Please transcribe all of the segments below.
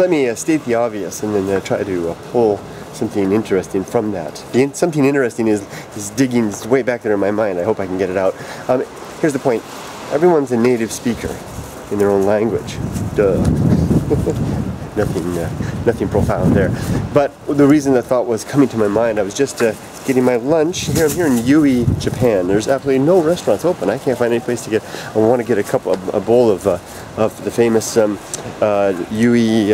let me state the obvious and then try to pull something interesting from that. Something interesting is digging is way back there in my mind. I hope I can get it out. Here's the point. Everyone's a native speaker in their own language. Duh. Nothing profound there. But the reason the thought was coming to my mind, I was just getting my lunch. Here I'm here in Yui, Japan. There's absolutely no restaurants open. I can't find any place to get. I want to get a bowl of the famous Yui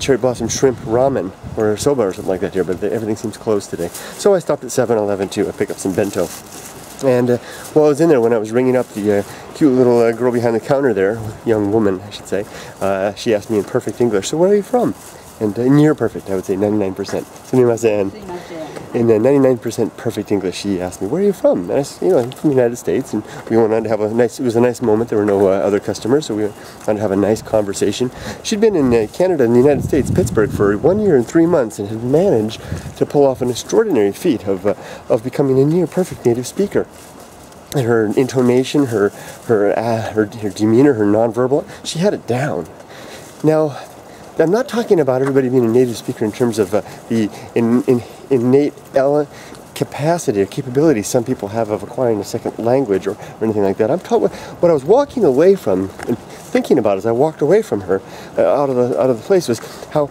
cherry blossom shrimp ramen or soba or something like that here, but everything seems closed today. So I stopped at 7-Eleven to pick up some bento. And while I was in there, when I was ringing up the cute little girl behind the counter there, young woman I should say, she asked me in perfect English, so where are you from? And near perfect, I would say 99%. In 99% perfect English, she asked me, where are you from? And I said, I'm from the United States, and we wanted to have a nice, it was a nice moment, there were no other customers, so we wanted to have a nice conversation. She'd been in Canada and the United States, Pittsburgh, for 1 year and 3 months, and had managed to pull off an extraordinary feat of becoming a near perfect native speaker. And her intonation, her demeanor, her nonverbal, she had it down. Now, I'm not talking about everybody being a native speaker in terms of the innate capacity or capability some people have of acquiring a second language or anything like that. I'm talking what I was walking away from and thinking about as I walked away from her out of the place was how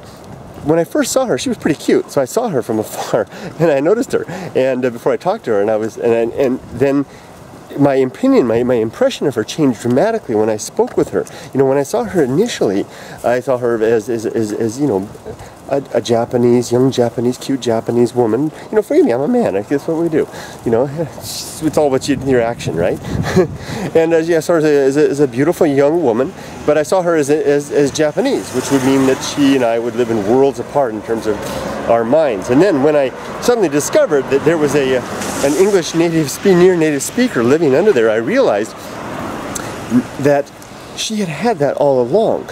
when I first saw her, she was pretty cute. So I saw her from afar and I noticed her. And before I talked to her, and then my opinion, my impression of her changed dramatically when I spoke with her. When I saw her initially, I saw her as a Japanese, young Japanese, cute Japanese woman. Forgive me, I'm a man. I guess what we do. It's all about your action, right? And I saw her as a beautiful young woman, but I saw her as Japanese, which would mean that she and I would live in worlds apart in terms of our minds. And then when I suddenly discovered that there was an English near native speaker living under there, I realized that she had that all along.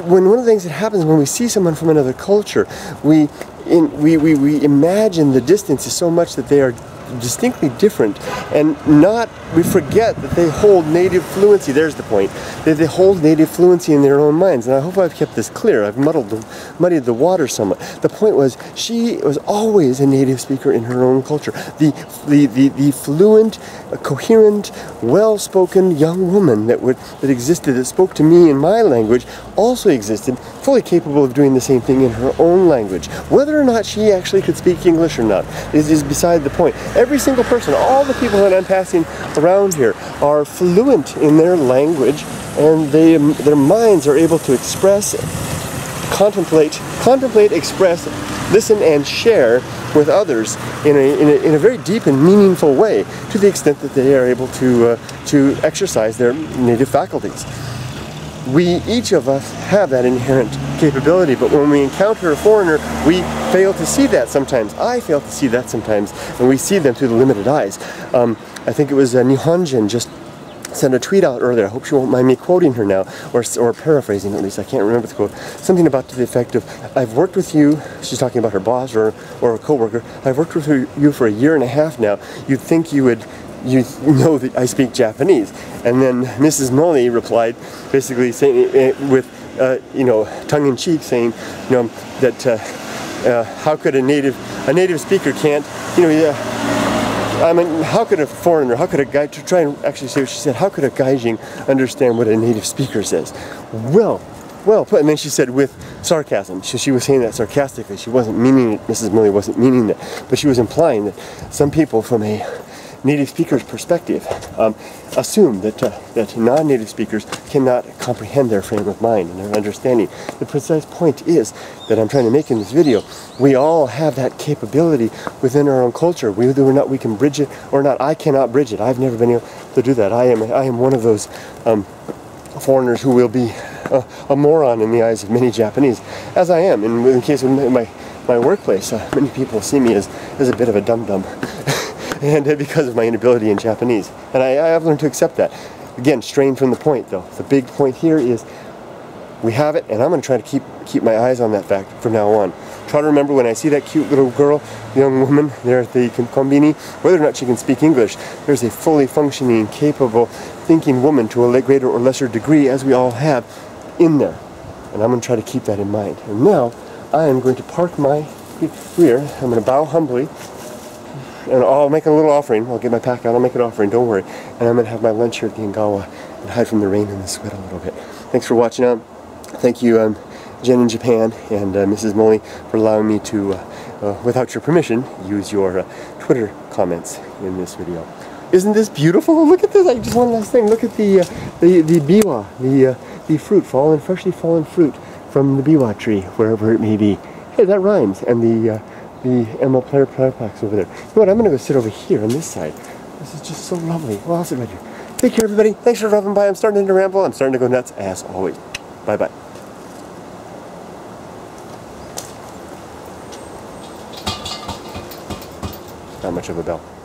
When one of the things that happens when we see someone from another culture, we imagine the distance is so much that they are distinctly different, and we forget that they hold native fluency. There's the point. They hold native fluency in their own minds, and I hope I've kept this clear. I've muddied the water somewhat. The point was, she was always a native speaker in her own culture. The fluent, coherent, well-spoken young woman that existed, that spoke to me in my language, also existed, fully capable of doing the same thing in her own language. Whether or not she actually could speak English or not is beside the point. Every single person, all the people that I'm passing around here are fluent in their language, and their minds are able to express, contemplate, express, listen, and share with others in a very deep and meaningful way, to the extent that they are able to exercise their native faculties. Each of us have that inherent capability, but when we encounter a foreigner, we fail to see that sometimes. I fail to see that sometimes, and we see them through the limited eyes. I think it was Nihonjin just sent a tweet out earlier. I hope she won't mind me quoting her now, or paraphrasing at least. I can't remember the quote. Something about to the effect of, I've worked with you, she's talking about her boss or a co-worker, I've worked with you for 1.5 years now. You'd think you know that I speak Japanese. And then Mrs. Molly replied, basically saying, with tongue-in-cheek, saying, that how could a native speaker can't, how could a foreigner, how could a guy, to try and actually say what she said, how could a gaijin understand what a native speaker says? Well put. And then she said with sarcasm. She was saying that sarcastically. She wasn't meaning it. Mrs. Molly wasn't meaning that, but she was implying that some people from a native speaker's perspective assume that non-native speakers cannot comprehend their frame of mind and their understanding. The precise point is that I'm trying to make in this video, we all have that capability within our own culture. Whether or not we can bridge it or not, I cannot bridge it. I've never been able to do that. I am one of those foreigners who will be a moron in the eyes of many Japanese, as I am. In the case of my workplace, many people see me as a bit of a dum-dum. And because of my inability in Japanese. And I have learned to accept that. Again, strained from the point though. The big point here is we have it, and I'm going to try to keep my eyes on that fact from now on. try to remember when I see that cute little girl, young woman there at the combini, whether or not she can speak English, there's a fully functioning, capable, thinking woman to a greater or lesser degree, as we all have, in there. And I'm going to try to keep that in mind. And now, I am going to park my rear. I'm going to bow humbly. And I'll make a little offering. I'll get my pack out. I'll make an offering. Don't worry. And I'm going to have my lunch here at the Ingawa and hide from the rain and the sweat a little bit. Thanks for watching out. Thank you, Jen in Japan and Mrs. Molly, for allowing me to, without your permission, use your Twitter comments in this video. Isn't this beautiful? Look at this. Just one last thing. Look at the biwa, the fruit, freshly fallen fruit from the biwa tree, wherever it may be. Hey, that rhymes. And the emerald platypus over there. You know what? I'm going to go sit over here on this side. This is just so lovely. Well, I'll sit right here. Take care, everybody. Thanks for dropping by. I'm starting to ramble. I'm starting to go nuts, as always. Bye-bye. Not much of a bell.